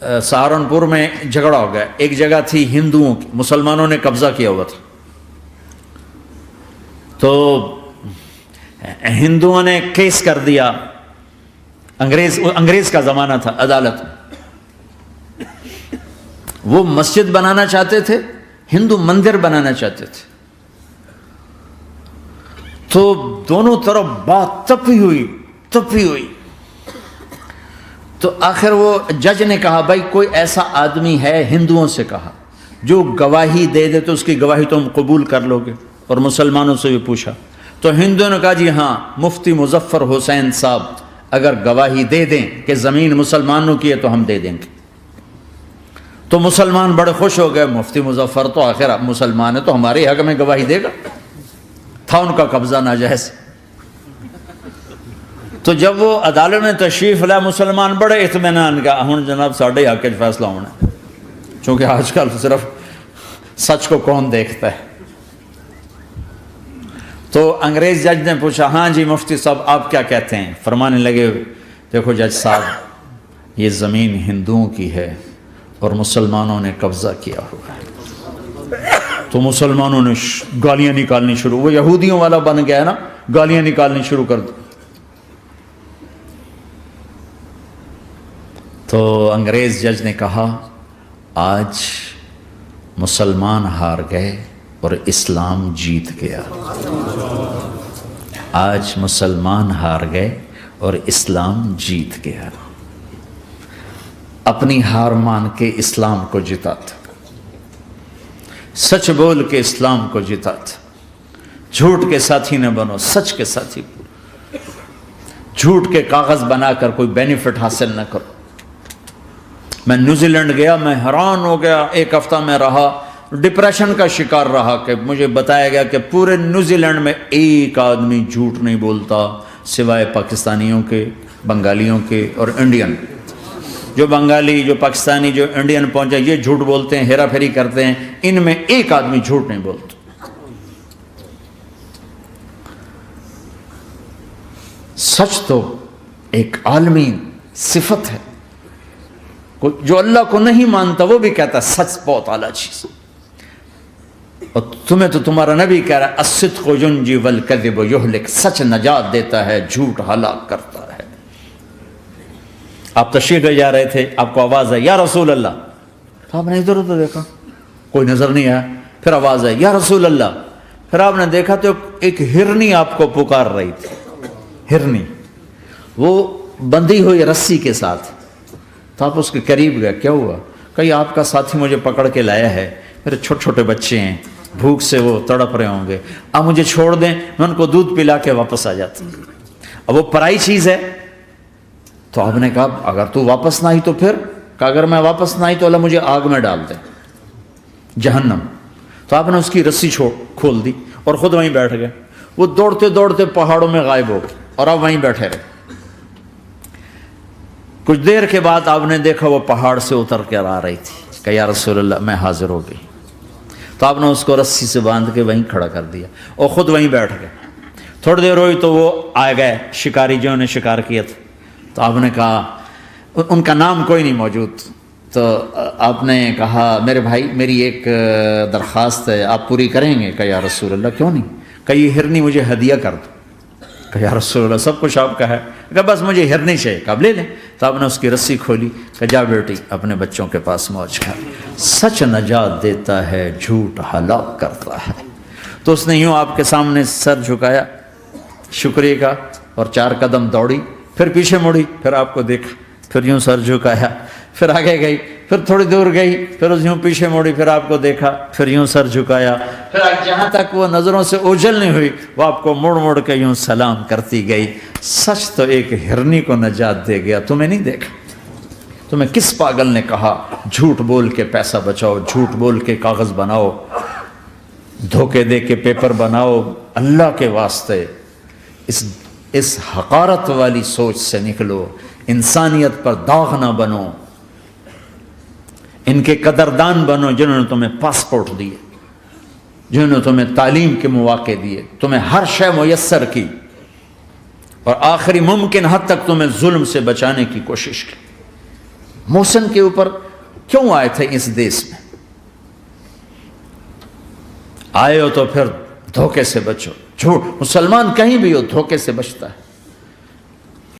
سہارنپور میں جھگڑا ہو گیا، ایک جگہ تھی ہندوؤں کی، مسلمانوں نے قبضہ کیا ہوا تھا، تو ہندوؤں نے کیس کر دیا، انگریز کا زمانہ تھا، عدالت وہ مسجد بنانا چاہتے تھے، ہندو مندر بنانا چاہتے تھے، تو دونوں طرف بات تپی ہوئی، تو آخر وہ جج نے کہا بھائی کوئی ایسا آدمی ہے، ہندوؤں سے کہا، جو گواہی دے دے تو اس کی گواہی تم قبول کر لو گے، اور مسلمانوں سے بھی پوچھا تو ہندوؤں نے کہا جی ہاں، مفتی مظفر حسین صاحب اگر گواہی دے دیں کہ زمین مسلمانوں کی ہے تو ہم دے دیں گے۔ تو مسلمان بڑے خوش ہو گئے، مفتی مظفر تو آخر مسلمان ہے تو ہمارے حق میں گواہی دے گا، تھا ان کا قبضہ ناجائز۔ تو جب وہ عدالت میں تشریف لائے، مسلمان بڑے اطمینان کا، ہن جناب ساڈے حق وچ فیصلہ ہونا ہے، چونکہ آج کل صرف سچ کو کون دیکھتا ہے۔ تو انگریز جج نے پوچھا ہاں جی مفتی صاحب آپ کیا کہتے ہیں؟ فرمانے لگے دیکھو جج صاحب، یہ زمین ہندوؤں کی ہے اور مسلمانوں نے قبضہ کیا ہوا ہے۔ تو مسلمانوں نے گالیاں نکالنی شروع، وہ یہودیوں والا بن گیا ہے نا، گالیاں نکالنی شروع کر دی۔ تو انگریز جج نے کہا آج مسلمان ہار گئے اور اسلام جیت گیا، آج مسلمان ہار گئے اور اسلام جیت گیا۔ اپنی ہار مان کے اسلام کو جتا تھا، سچ بول کے اسلام کو جتا تھا، جھوٹ کے ساتھی نہ بنو، سچ کے ساتھی بنو، جھوٹ کے کاغذ بنا کر کوئی بینیفٹ حاصل نہ کرو۔ میں نیوزی لینڈ گیا، میں حیران ہو گیا، ایک ہفتہ میں رہا، ڈپریشن کا شکار رہا کہ مجھے بتایا گیا کہ پورے نیوزی لینڈ میں ایک آدمی جھوٹ نہیں بولتا سوائے پاکستانیوں کے، بنگالیوں کے اور انڈین۔ جو بنگالی، جو پاکستانی، جو انڈین پہنچے یہ جھوٹ بولتے ہیں، ہیرا پھیری کرتے ہیں، ان میں ایک آدمی جھوٹ نہیں بولتا۔ سچ تو ایک عالمی صفت ہے، جو اللہ کو نہیں مانتا وہ بھی کہتا ہے سچ بہت اعلیٰ چیز، اور تمہیں تو تمہارا نبی کہہ رہا ہے الصدق ینجی والکذب یہلک، سچ نجات دیتا ہے، جھوٹ ہلاک کرتا ہے۔ آپ تشریف لے جا رہے تھے، آپ کو آواز آئی یا رسول اللہ، تو آپ نے ادھر ادھر دیکھا، کوئی نظر نہیں آیا، پھر آواز آئی یا رسول اللہ، پھر آپ نے دیکھا تو ایک ہرنی آپ کو پکار رہی تھی، ہرنی، وہ بندھی ہوئی رسی کے ساتھ۔ تو آپ اس کے قریب گئے، کیا ہوا؟ کہ آپ کا ساتھی مجھے پکڑ کے لایا ہے، میرے چھوٹے چھوٹے بچے ہیں، بھوک سے وہ تڑپ رہے ہوں گے، آپ مجھے چھوڑ دیں، میں ان کو دودھ پلا کے واپس آ جاتا ہوں۔ اب وہ پرائی چیز ہے، تو آپ نے کہا اگر تو واپس نہ آئی تو پھر، کہ اگر میں واپس نہ آئی تو اللہ مجھے آگ میں ڈال دے، جہنم۔ تو آپ نے اس کی رسی کھول دی اور خود وہیں بیٹھ گئے۔ وہ دوڑتے دوڑتے پہاڑوں میں غائب ہو گئے اور آپ وہیں بیٹھے رہے۔ کچھ دیر کے بعد آپ نے دیکھا وہ پہاڑ سے اتر کر آ رہی تھی، کہ یا رسول اللہ میں حاضر ہو گئی۔ تو آپ نے اس کو رسی سے باندھ کے وہیں کھڑا کر دیا اور خود وہیں بیٹھ گئے۔ تھوڑی دیر ہوئی تو وہ آ گئے شکاری جو نے شکار کیا تھا، تو آپ نے کہا، ان کا نام کوئی نہیں موجود، تو آپ نے کہا میرے بھائی میری ایک درخواست ہے، آپ پوری کریں گے؟ کہ یا رسول اللہ کیوں نہیں، کہ یہ ہرنی مجھے ہدیہ کر دو۔ کہ یا رسول اللہ سب کچھ آپ کا ہے، کہ بس مجھے ہرنی چاہیے، کہ آپ لے لیں۔ تو آپ نے اس کی رسی کھولی، کہ جا بیٹی اپنے بچوں کے پاس موج کر، سچ نجات دیتا ہے، جھوٹ ہلاک کرتا ہے۔ تو اس نے یوں آپ کے سامنے سر جھکایا شکریہ کا اور 4 قدم دوڑی، پھر پیچھے مڑی، پھر آپ کو دیکھا، پھر یوں سر جھکایا، پھر آگے گئی، پھر تھوڑی دور گئی، پھر یوں پیچھے مڑی، پھر آپ کو دیکھا، پھر یوں سر جھکایا، پھر جہاں تک وہ نظروں سے اوجھل نہیں ہوئی وہ آپ کو مڑ مڑ کے یوں سلام کرتی گئی۔ سچ تو ایک ہرنی کو نجات دے گیا، تمہیں نہیں دیکھا۔ تمہیں کس پاگل نے کہا جھوٹ بول کے پیسہ بچاؤ، جھوٹ بول کے کاغذ بناؤ، دھوکے دے کے پیپر بناؤ؟ اللہ کے واسطے اس حقارت والی سوچ سے نکلو، انسانیت پر داغ نہ بنو، ان کے قدردان بنو جنہوں نے تمہیں پاسپورٹ دیے، جنہوں نے تمہیں تعلیم کے مواقع دیے، تمہیں ہر شے میسر کی، اور آخری ممکن حد تک تمہیں ظلم سے بچانے کی کوشش کی۔ محسن کے اوپر کیوں آئے تھے اس دیس میں؟ آئے ہو تو پھر دھوکے سے بچو. جھوٹ مسلمان کہیں بھی ہو دھوکے سے بچتا ہے.